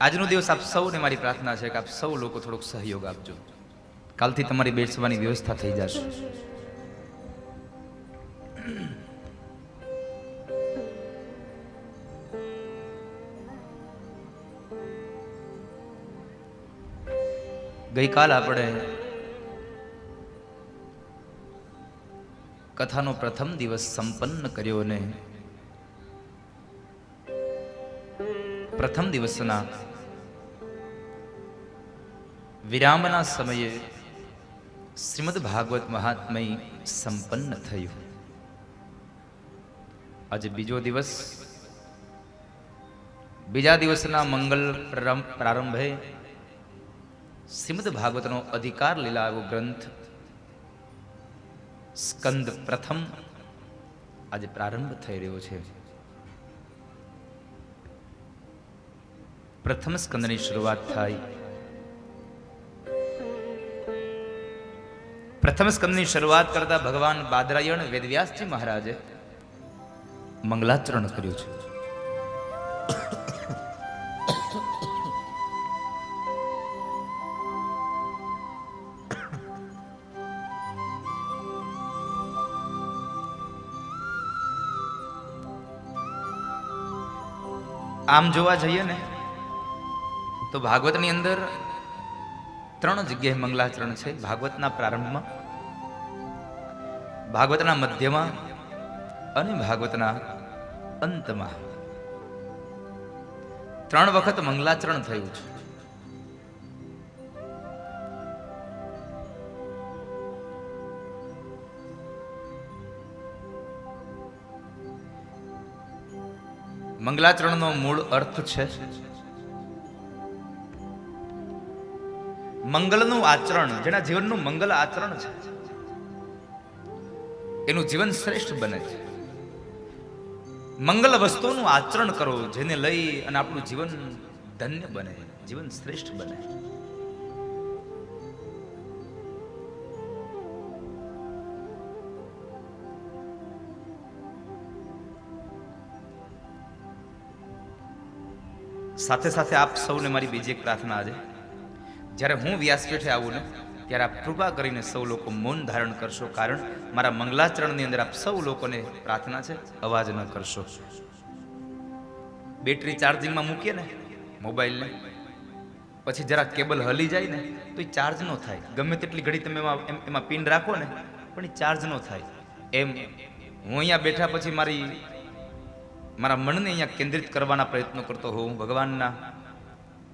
આજનો દિવસ આપ સૌને મારી પ્રાર્થના છે કે આપ સૌ લોકો થોડોક સહયોગ આપજો. કાલથી તમારી બેસવાની વ્યવસ્થા થઈ જશે. ગઈકાલ આપણે કથાનો પ્રથમ દિવસ સંપન્ન કર્યો અને પ્રથમ દિવસના વિરામના સમયે શ્રીમદ ભાગવત મહાત્મય સંપન્ન થયું. આજે બીજો દિવસ, બીજા દિવસના મંગલ પ્રારંભે શ્રીમદ ભાગવતનો અધિકાર લીલા એવો ગ્રંથ સ્કંદ પ્રથમ આજે પ્રારંભ થઈ રહ્યો છે. પ્રથમ સ્કંદની શરૂઆત થાય. પ્રથમ સ્કંદની શરૂઆત કરતા ભગવાન બાદરાયણ વેદવ્યાસજી મહારાજે મંગલાચરણ કર્યું છે. આમ જોવા જઈએ ને તો ભાગવતની અંદર 3 જગ્યાએ મંગલાચરણ છે. ભાગવતના પ્રારંભમાં, ભાગવતના મધ્યમાં અને ભાગવતના અંતમાં 3 વખત મંગલાચરણ થયું છે. મંગલાચરણનો મૂળ અર્થ છે મંગલનું આચરણ. જેના જીવનનું મંગલ આચરણ છે એનું જીવન શ્રેષ્ઠ બને છે. મંગલ વસ્તુનું આચરણ કરો જેને લઈ અને આપણું જીવન ધન્ય બને, જીવન શ્રેષ્ઠ બને. સાથે સાથે આપ સૌને મારી બીજી એક પ્રાર્થના છે, જ્યારે હું વ્યાસપીઠે આવું ને ત્યારે આપ કૃપા કરીને સૌ લોકો મૌન ધારણ કરશો. કારણ મારા મંગલાચરણની અંદર આપ સૌ લોકોને પ્રાર્થના છે, અવાજ ન કરશો. બેટરી ચાર્જિંગમાં મૂકીએ ને મોબાઈલને, પછી જરા કેબલ હલી જાય ને તો એ ચાર્જ ન થાય. ગમે તેટલી ઘડી તમે એમાં પિન રાખો ને પણ એ ચાર્જ ન થાય. એમ હું અહીંયા બેઠા પછી મારા મનને અહીંયા કેન્દ્રિત કરવાના પ્રયત્નો કરતો હોઉં. ભગવાનના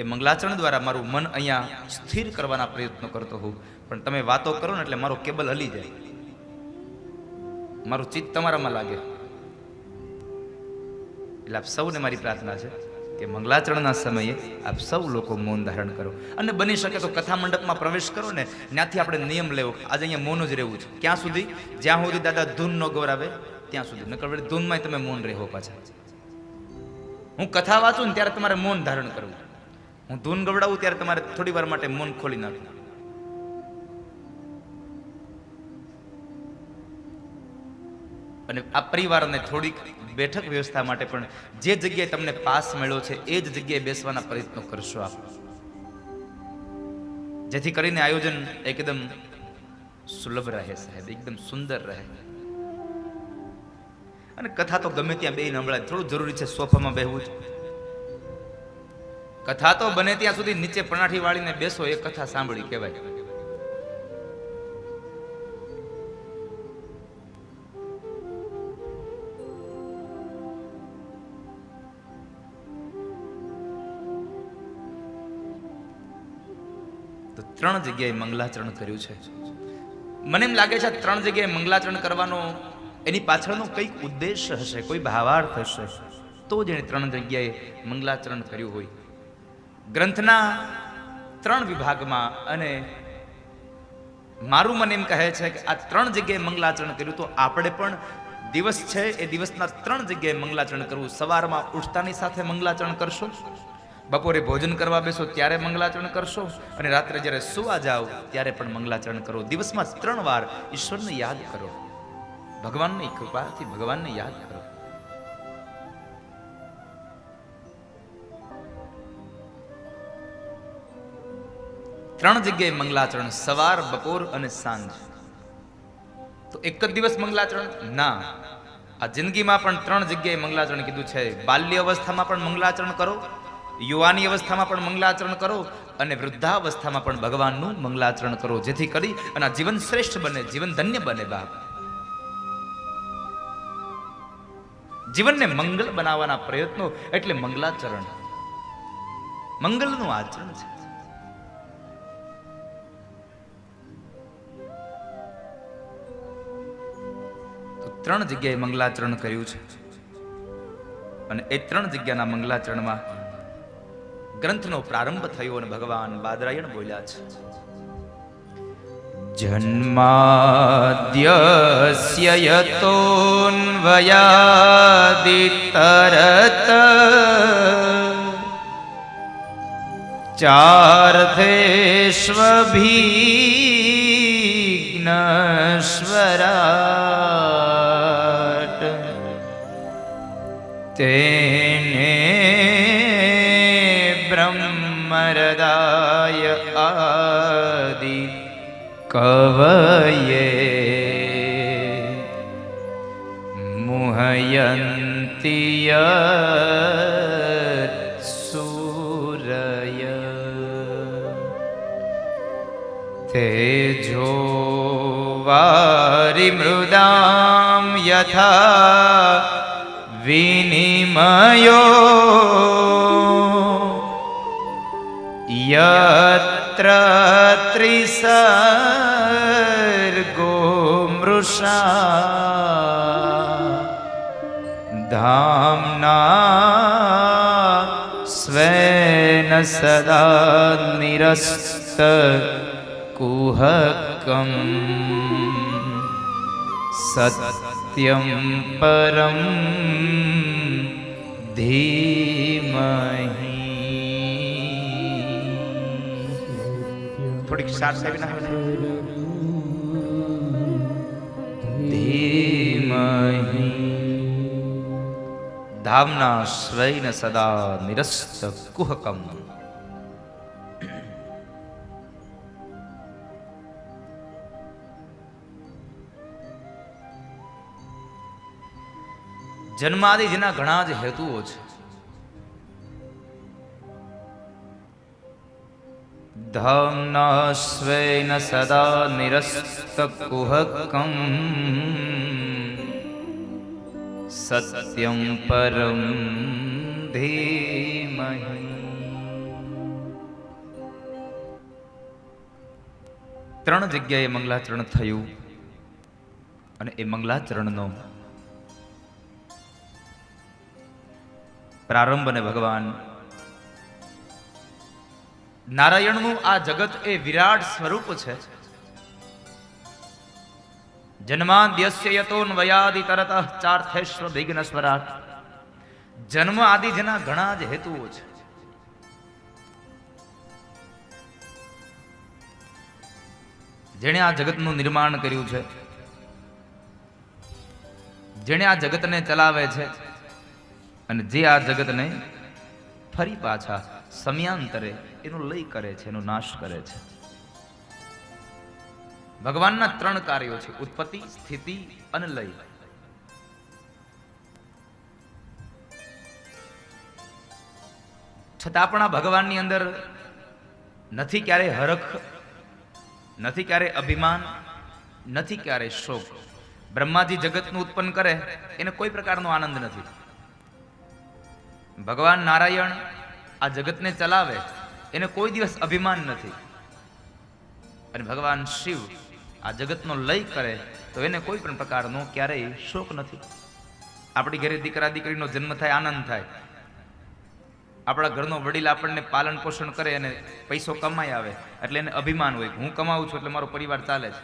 એ મંગલાચરણ દ્વારા મારું મન અહીંયા સ્થિર કરવાના પ્રયત્નો કરતો હોઉં. પણ તમે વાતો કરો ને એટલે મારો કેબલ હલી જાય, મારું ચિત્ત તમારામાં લાગે. એટલે આપ સૌને મારી પ્રાર્થના છે કે મંગલાચરણના સમયે આપ સૌ લોકો મૌન ધારણ કરો. અને બની શકે તો કથા મંડપમાં પ્રવેશ કરો ને ત્યાંથી આપણે નિયમ લેવો, આજે અહીંયા મૌન જ રહેવું છે. ક્યાં સુધી? જ્યાં સુધી દાદા ધૂન ન ગવરાવે ત્યાં સુધી. નકર ધૂનમાં તમે મૌન રહો. પાછા હું કથા વાંચું ને ત્યારે તમારે મૌન ધારણ કરવું. હું ધૂન ગવડાવું ત્યારે તમારે થોડી વાર માટે મૌન ખોલી નાખવું. અને આ પરિવારને થોડીક બેઠક વ્યવસ્થા માટે પણ જે જગ્યાએ તમને પાસ મળ્યો છે એ જ જગ્યાએ બેસવાના પ્રયત્નો કરશો આપ, જેથી કરીને આયોજન એકદમ સુલભ રહે સાહેબ, એકદમ સુંદર રહે. અને કથા તો ગમે ત્યાં બેહીને સંભળાય. થોડું જરૂરી છે સોફામાં બેહવું. કથા તો બને ત્યાં સુધી નીચે પણાઠી વાળીને બેસો, એ કથા સાંભળી કહેવાય. તો 3 જગ્યાએ મંગલાચરણ કર્યું છે. મને એમ લાગે છે 3 જગ્યાએ મંગલાચરણ કરવાનો એની પાછળનો કંઈક ઉદ્દેશ હશે, કોઈ ભાવાર્થ હશે, તો જ એણે 3 જગ્યાએ મંગલાચરણ કર્યું હોય. ગ્રંથના 3 વિભાગમાં અને મારું મન એમ કહે છે કે આ 3 જગ્યાએ મંગલાચરણ કર્યું, તો આપણે પણ દિવસ છે એ દિવસના 3 જગ્યાએ મંગલાચરણ કરવું. સવારમાં ઉઠતાની સાથે મંગલાચરણ કરશો, બપોરે ભોજન કરવા બેસો ત્યારે મંગલાચરણ કરશો, અને રાત્રે જ્યારે સુવા જાઓ ત્યારે પણ મંગલાચરણ કરો. દિવસમાં 3 વાર ઈશ્વરને યાદ કરો, ભગવાનની કૃપાથી ભગવાનને યાદ કરો. 3 જગ્યાએ મંગલાચરણ, સવાર, બપોર અને સાંજ. તો એક જ દિવસ મંગલાચરણ ના, આ જિંદગીમાં પણ 3 જગ્યાએ મંગલાચરણ કીધું છે. બાલ્ય અવસ્થામાં પણ મંગલાચરણ કરો, યુવાની અવસ્થામાં પણ મંગલાચરણ કરો અને વૃદ્ધાવસ્થામાં પણ ભગવાનનું મંગલાચરણ કરો, જેથી કરી અને આ જીવન શ્રેષ્ઠ બને, જીવન ધન્ય બને. બાપ, જીવનને મંગલ બનાવવાના પ્રયત્નો એટલે મંગલાચરણ, મંગલનું આચરણ છે. તો 3 જગ્યાએ મંગલાચરણ કર્યું છે અને એ 3 જગ્યાના મંગલાચરણમાં ગ્રંથનો પ્રારંભ થયો અને ભગવાન બાદરાયણ બોલ્યા છે. જન્માદ્યસ્ય યતોન્વયાદિતરત ચાર્ધેષ્વભીઘ્નસ્વરાટ તેને બ્રહ્મરદાય આદિ કવયે મુહયંતિ યત્સૂરય તેજો વારિમૃદામ યથા વિનિમયો યત્ર ત્રિસર્ગો મૃષા ધામ્ના સ્વેન સદા નિરસ્ત કુહકમ સત્યમ પરમ ધીમહિ. થોડીક સાર સાહેબ ના ધીમહિ ધામના સ્વૈન સદા નિરસ્ત કુહકમ. જન્માદિ જેના ઘણા જ હેતુઓ છે. ધામના સ્વેન સદા નિરસ્ત કુહકમ સત્યમ પરમ ધીમહિ. ત્રણ જગ્યાએ મંગલાચરણ થયું અને એ મંગલાચરણનો પ્રારંભ અને ભગવાન નારાયણનું આ જગત એ વિરાટ સ્વરૂપ છે. જન્માદ્યસ્ય યતોન્વયાદિ તરતઃ ચાર્થેષ્વ વિઘ્નસ્વરાટ. જન્મ આદિ જેના ઘણા જ હેતુઓ છે. જેણે આ જગતનું નિર્માણ કર્યું છે, જેણે આ જગતને ચલાવે છે અને જે આ જગતને ફરી પાછા સમયાંતરે એનો લય કરે છે, એનો નાશ કરે છે. ભગવાનના ત્રણ કાર્યો છે: ઉત્પત્તિ, સ્થિતિ અને લય. છતાં પણ આ ભગવાનની અંદર નથી ક્યારે હરખ, નથી ક્યારે અભિમાન, નથી ક્યારે શોક. બ્રહ્માજી જગતનું ઉત્પન્ન કરે એને કોઈ પ્રકારનો આનંદ નથી. ભગવાન નારાયણ આ જગતને ચલાવે એને કોઈ દિવસ અભિમાન નથી. અને ભગવાન શિવ આ જગતનો લય કરે તો એને કોઈ પણ પ્રકારનો ક્યારેય શોક નથી. આપણી ઘરે દીકરા દીકરીનો જન્મ થાય, આનંદ થાય. આપણા ઘરનો વડીલ આપણને પાલન પોષણ કરે અને પૈસો કમાઈ આવે એટલે એને અભિમાન હોય, હું કમાવું છું એટલે મારો પરિવાર ચાલે છે.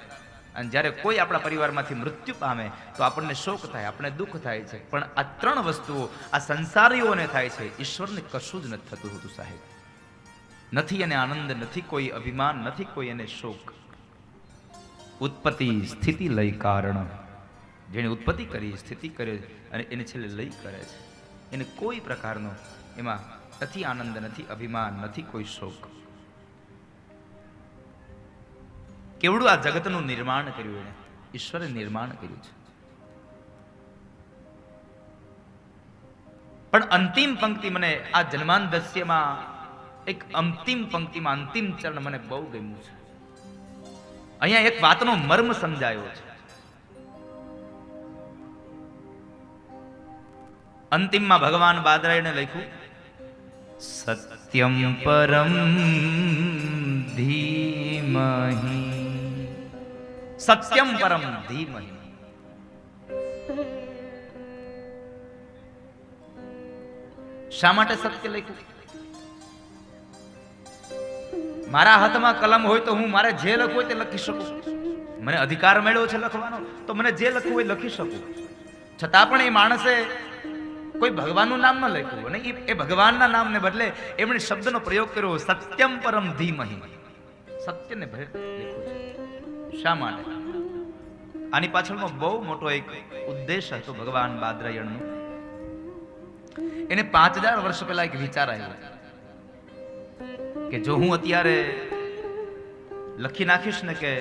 અને જ્યારે કોઈ આપણા પરિવારમાંથી મૃત્યુ પામે તો આપણને શોક થાય, આપણને દુઃખ થાય છે. પણ આ ત્રણ વસ્તુઓ આ સંસારીઓને થાય છે, ઈશ્વરને કશું જ નથી થતું હતું સાહેબ. નથી એને આનંદ, નથી કોઈ અભિમાન, નથી કોઈ એને શોક. ઉત્પત્તિ, સ્થિતિ, લય કારણ. જેણે ઉત્પત્તિ કરી, સ્થિતિ કરે અને એને છેલ્લે લય કરે છે, એને કોઈ પ્રકારનો એમાં નથી આનંદ, નથી અભિમાન, નથી કોઈ શોક. કેવડું આ જગતનું નિર્માણ કર્યું એને, ઈશ્વરે નિર્માણ કર્યું છે. પણ અંતિમ પંક્તિ મને આ જન્માંદસ્યમાં એક અંતિમ પંક્તિમાં અંતિમ ચરણ મને બહુ ગમ્યું છે. અહીંયા એક વાતનો મર્મ સમજાયો છે. અંતિમમાં ભગવાન બાદરાયણે લખ્યું, સત્યમ પરમ ધીમહિ, સત્યમ પરમ ધીમહિ. શા માટે સત્ય લખ્યું? મારા હાથમાં કલમ હોય તો હું મારે જે લખવું હોય તે લખી શકું. મને અધિકાર મળ્યો છે લખવાનો, તો મને જે લખવું હોય લખી શકું. છતાં પણ એ માણસે કોઈ ભગવાનનું નામ ન લખ્યું અને એ ભગવાનના નામને બદલે એમણે શબ્દનો પ્રયોગ કર્યો, સત્યમ પરમ ધીમહિ. સત્યને લખ્યું છે. શા માટે? આની પાછળનો બહુ મોટો એક ઉદ્દેશ હતો ભગવાન બાદરાયણનો. એને 5000 વર્ષ પહેલા એક વિચાર આવ્યો કે જો હું અત્યારે લખી નાખીશ ને કે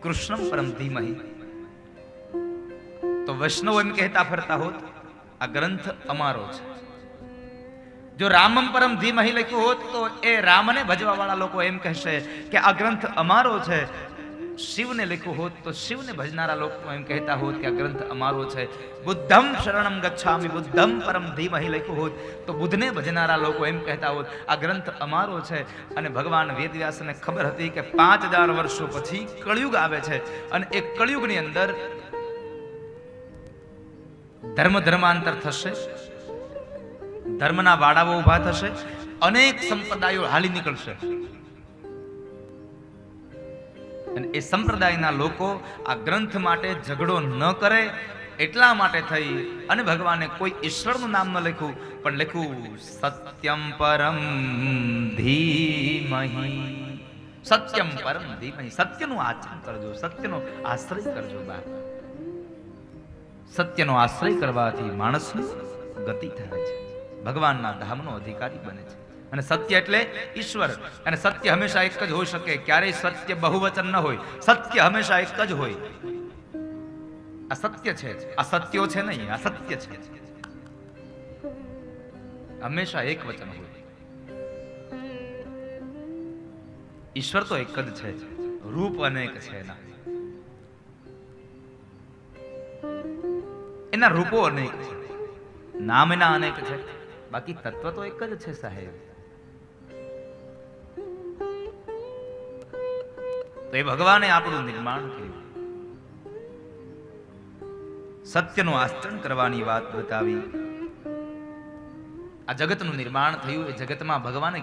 કૃષ્ણમ પરમ ધીમહિ, તો વૈષ્ણવ એમ કહેતા ફરતા હોત આ ગ્રંથ અમારો છે. જો રામમ પરમ ધીમહિ લખ્યું હોત તો એ રામને ભજવા વાળા લોકો એમ કહેશે કે આ ગ્રંથ અમારો છે. શિવને લખ્યું હોત તો શિવને ભજનારા લોકો એમ કહેતા હોત કે આ ગ્રંથ અમારો છે. બુદ્ધમ શરણમ ગચ્છામિ બુદ્ધમ પરમ ધીમહિ લખ્યું હોત તો બુદ્ધને ભજનારા લોકો એમ કહેતા હોત આ ગ્રંથ અમારો છે. અને ભગવાન વેદવ્યાસને ખબર હતી કે 5000 વર્ષો પછી કળિયુગ આવે છે અને એ કળિયુગની અંદર ધર્માંતર થશે, ધર્મના વાડાઓ ઉભા થશે, અનેક સંપ્રદાયો હાલી નીકળશે અને એ સંપ્રદાયના લોકો આ ગ્રંથ માટે ઝઘડો ન કરે એટલા માટે થઈ અને ભગવાને કોઈ ઈશ્વરનું નામ ન લખ્યું, પણ લખ્યું સત્યમ પરમ ધીમહિ. સત્યમ પરમ ધીમહિ. સત્યનું આચરણ કરજો, સત્યનો આશ્રય કરજો. બા સત્યનો આશ્રય કરવાથી માણસની ગતિ થાય છે, ભગવાનના ધામનો અધિકારી બને છે. અને સત્ય એટલે ઈશ્વર. અને સત્ય હંમેશા એક જ હોઈ શકે, ક્યારેય સત્ય બહુવચન ન હોય. સત્ય હંમેશા એક જ હોય. આ સત્ય છે, આ સત્યો છે નહીં, આ સત્ય છે. હંમેશા એક વચન હોય. ઈશ્વર તો એક જ છે, રૂપ અનેક છે એના રૂપો અનેક છે, નામ એના અનેક છે, બાકી તત્વ તો એક જ છે સાહેબ. તો એ ભગવાને આપણું નિર્માણ કર્યું, સત્યનું આચરણ કરવાની વાત બતાવી. આ જગતનું નિર્માણ થયું, એ જગતમાં ભગવાને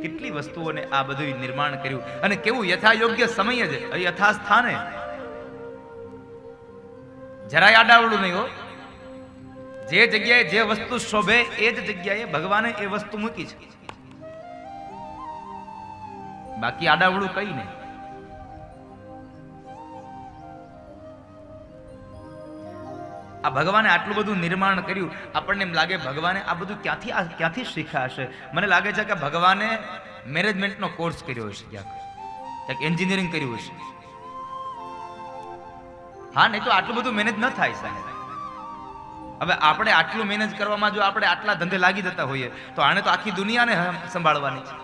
કેટલી વસ્તુઓને આ બધું નિર્માણ કર્યું અને કેવું યથા યોગ્ય સમય જ યથા સ્થાને. જરાય આડાવડું નહીં હો. જે જગ્યાએ જે વસ્તુ શોભે એ જ જગ્યાએ ભગવાને એ વસ્તુ મૂકી છે, બાકી આડાવડું કઈ નહીં. આ ભગવાને આટલું બધું નિર્માણ કર્યું, આપણને એમ લાગે ભગવાને આ બધું ક્યાંથી શીખ્યા હશે. મને લાગે છે કે ભગવાને મેનેજમેન્ટનો કોર્સ કર્યો હશે, ક્યાંક એન્જિનિયરિંગ કર્યું હશે. હા, નહીં તો આટલું બધું મેનેજ ન થાય સાહેબ. હવે આપણે આટલું મેનેજ કરવામાં જો આપણે આટલા ધંધે લાગી જતા હોઈએ તો આને તો આખી દુનિયાને સંભાળવાની છે.